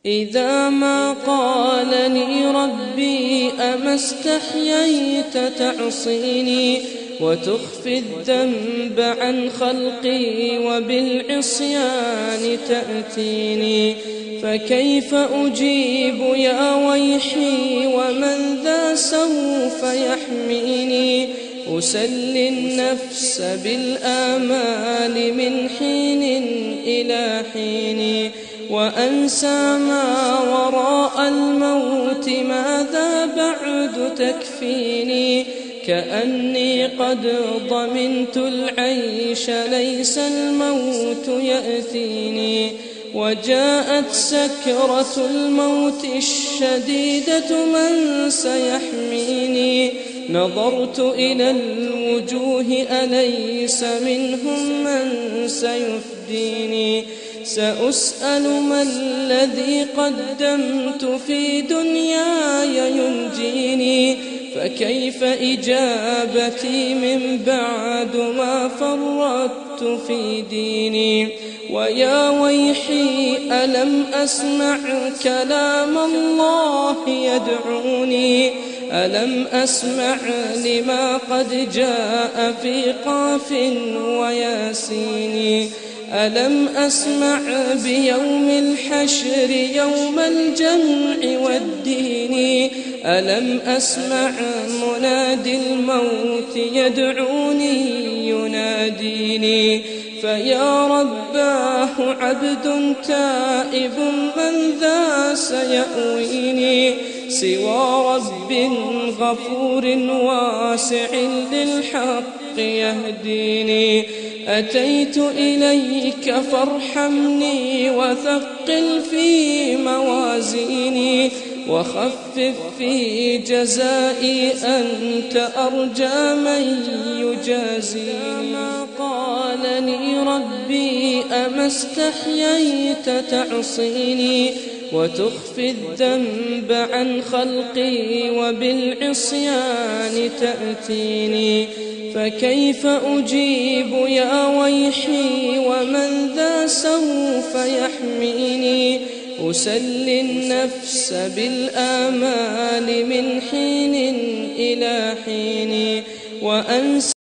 إذا ما قالني ربي أما استحييت تعصيني وتخفي الذنب عن خلقي وبالعصيان تأتيني، فكيف أجيب يا ويحي ومن ذا سوف يحميني؟ أسلي النفس بالآمال من حين إلى حين، وأنسى ما وراء الموت ماذا بعد تكفيني؟ كأني قد ضمنت العيش ليس الموت يأتيني، وجاءت سكرة الموت الشديدة من سيحميني؟ نظرت إلى الوجوه أليس منهم من سيفديني؟ سأسأل ما الذي قدمت في دنياي ينجيني، فكيف إجابتي من بعد ما فرطت في ديني؟ ويا ويحي ألم أسمع كلام الله يدعوني؟ ألم أسمع لما قد جاء في قاف وياسين؟ ألم أسمع بيوم الحشر يوم الجمع والدين؟ ألم أسمع منادي الموت يدعوني يناديني؟ فيا رباه عبد تائب من ذا سيأويني؟ سوى رب غفور واسع للحق يهديني. أتيت إليك فارحمني وثقل في موازيني، وخفف في جزائي أنت أرجى من يجازيني. ما قالني ربي أما استحييت تعصيني وتخفي الذنب عن خلقي وبالعصيان تأتيني، فكيف أجيب يا ويحي ومن ذا سوف يحميني؟ أسلي النفس بالآمال من حين إلى حين، وأنسى